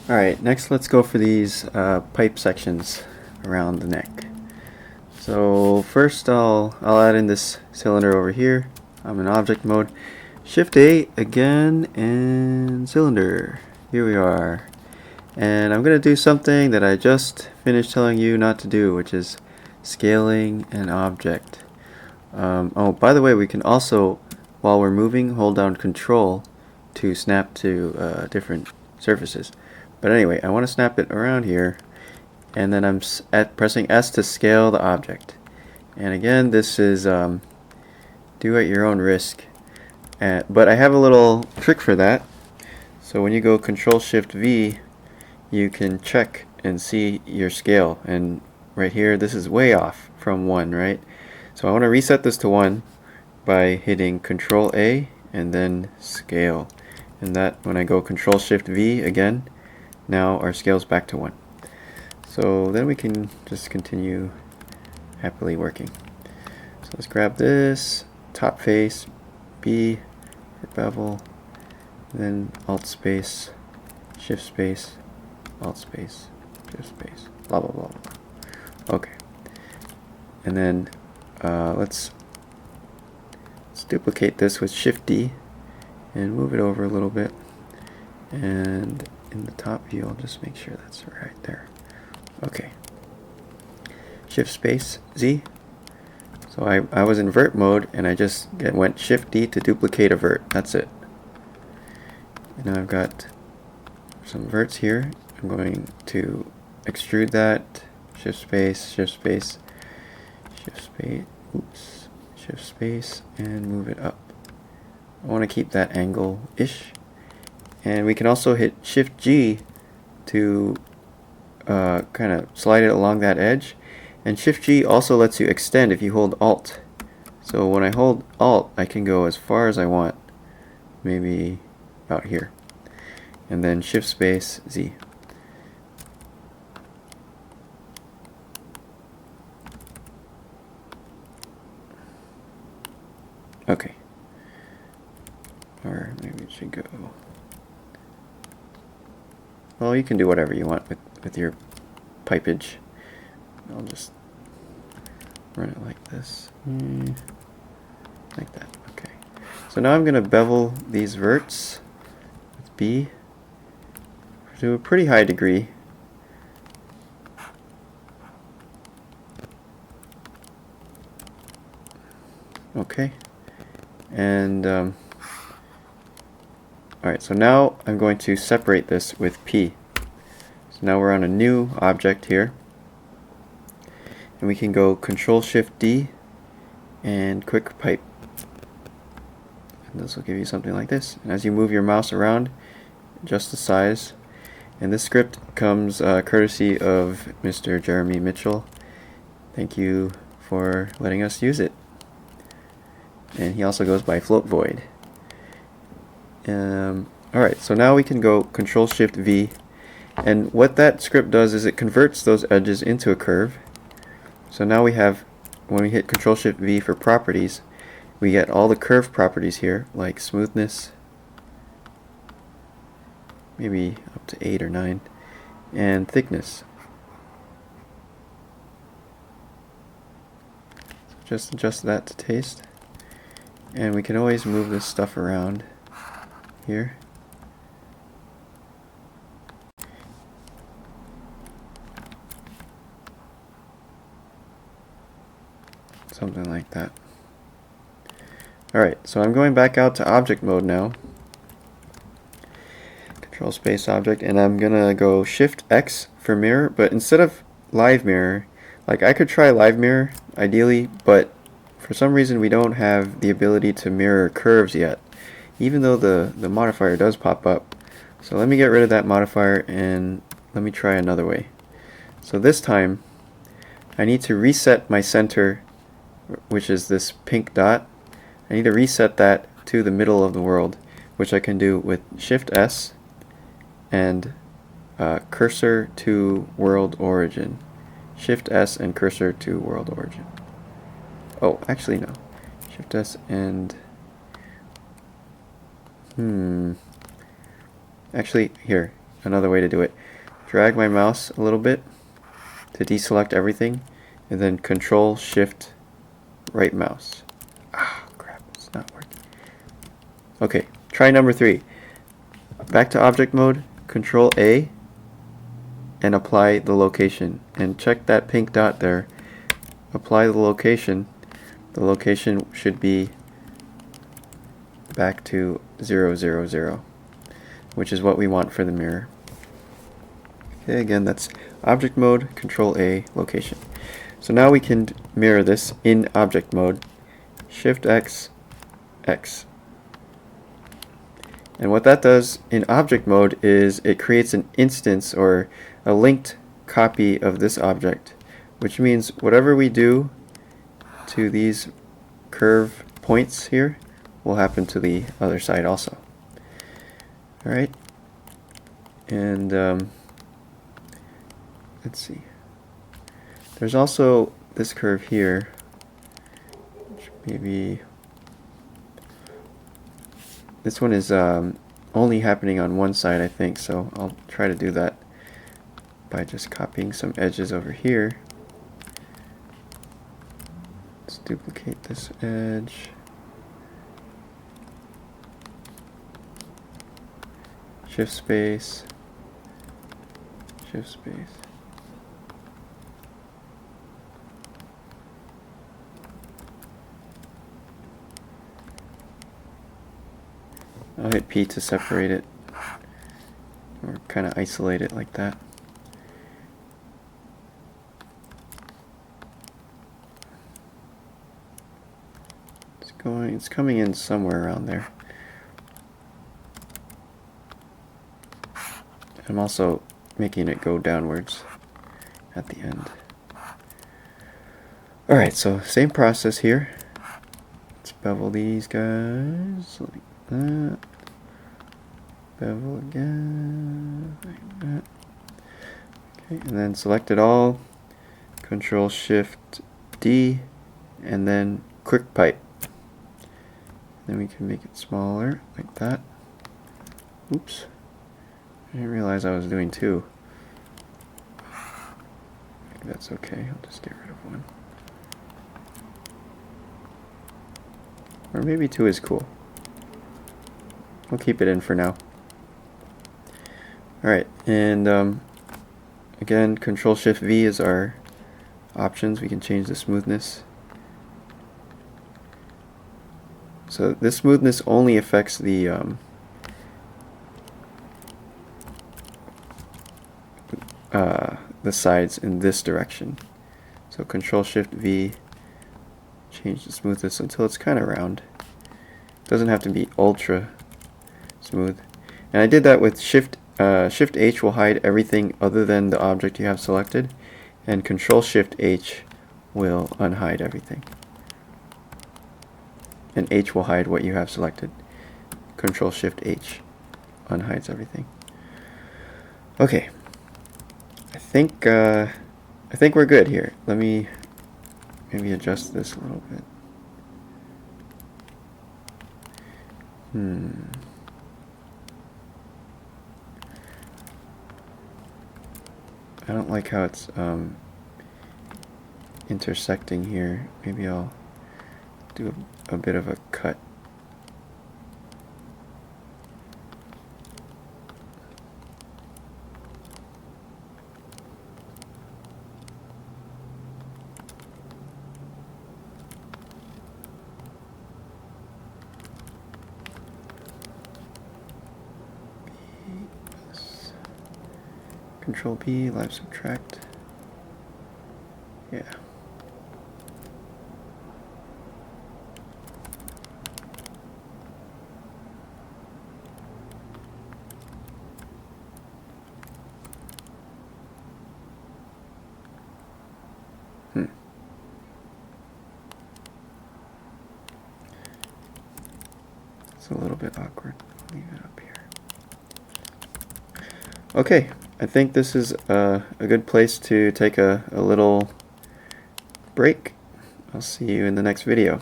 Alright, next let's go for these pipe sections around the neck. So first I'll add in this cylinder over here. I'm in object mode. Shift A again and cylinder. Here we are. And I'm going to do something that I just finished telling you not to do, which is scaling an object. Oh, by the way, we can also, while we're moving, hold down Control to snap to different surfaces. But anyway, I want to snap it around here, and then I'm pressing S to scale the object. And again, this is do at your own risk. But I have a little trick for that. So when you go Control Shift V, you can check and see your scale. And right here, this is way off from 1, right? So I want to reset this to 1 by hitting Control A and then scale. And that, when I go Control Shift V again, now our scale's back to 1. So then we can just continue happily working. So let's grab this, top face, B for bevel, then Alt space, Shift space, Alt space, Shift space, blah blah blah blah. Okay. And then let's duplicate this with Shift D and move it over a little bit. And in the top view, I'll just make sure that's right there. Okay. Shift space Z. So I was in vert mode and I just went Shift D to duplicate a vert. That's it. And now I've got some verts here. I'm going to extrude that. Shift space, Shift space, Shift space, oops, Shift space, and move it up. I want to keep that angle-ish. And we can also hit Shift G to kind of slide it along that edge. And Shift G also lets you extend if you hold Alt. So when I hold Alt, I can go as far as I want, maybe about here. And then Shift space Z. Okay. Or maybe it should go. Well, you can do whatever you want with your pipage. I'll just run it like this. Like that. Okay. So now I'm going to bevel these verts with B to a pretty high degree. Okay. And alright, so now I'm going to separate this with P. So now we're on a new object here. And we can go Control Shift D and quick pipe. And this will give you something like this. And as you move your mouse around, adjust the size. And this script comes courtesy of Mr. Jeremy Mitchell. Thank you for letting us use it. And he also goes by Float Void. Alright, so now we can go Control Shift V. And what that script does is it converts those edges into a curve. So now we have, when we hit Control Shift V for properties, we get all the curve properties here, like smoothness, maybe up to 8 or 9, and thickness. So just adjust that to taste. And we can always move this stuff around here. Something like that. Alright, so I'm going back out to object mode now. Control space object, and I'm gonna go Shift X for mirror, but instead of live mirror, like I could try live mirror ideally, but for some reason we don't have the ability to mirror curves yet, even though the modifier does pop up. So let me get rid of that modifier and let me try another way. So this time I need to reset my center, which is this pink dot. I need to reset that to the middle of the world, which I can do with Shift S and cursor to world origin. Shift S and cursor to world origin. Oh, actually no. Shift S and actually here. another way to do it. Drag my mouse a little bit to deselect everything, and then Control Shift right mouse. Ah, crap, it's not working. Okay, try number 3. Back to object mode, Control A, and apply the location. And check that pink dot there. Apply the location. The location should be back to 0, 0, 0, which is what we want for the mirror. Okay, again, that's object mode, Control A, location. So now we can mirror this in object mode. Shift X, X. And what that does in object mode is it creates an instance or a linked copy of this object, which means whatever we do to these curve points here will happen to the other side also. Alright, and let's see. There's also this curve here, which maybe this one is only happening on one side, I think, so I'll try to do that by just copying some edges over here. Let's duplicate this edge. Shift space. Shift space. I'll hit P to separate it, or kind of isolate it like that. It's coming in somewhere around there. I'm also making it go downwards at the end. Alright, so same process here. Let's bevel these guys like that. Bevel again, like that. Okay, and then select it all. Control Shift D, and then quick pipe. Then we can make it smaller, like that. Oops. I didn't realize I was doing 2. I think that's okay. I'll just get rid of 1. Or maybe 2 is cool. We'll keep it in for now. Alright, and again, Control Shift V is our options. We can change the smoothness. So this smoothness only affects the sides in this direction. So Control Shift V, change the smoothness until it's kind of round. It doesn't have to be ultra smooth. And I did that with Shift H will hide everything other than the object you have selected, and Control Shift H will unhide everything. And H will hide what you have selected. Control Shift H unhides everything. Okay. I think we're good here. Let me maybe adjust this a little bit. I don't like how it's intersecting here. Maybe I'll do a bit of a cut. Control B, live subtract. Yeah. It's a little bit awkward. I'll leave it up here. Okay, I think this is a good place to take a little break. I'll see you in the next video.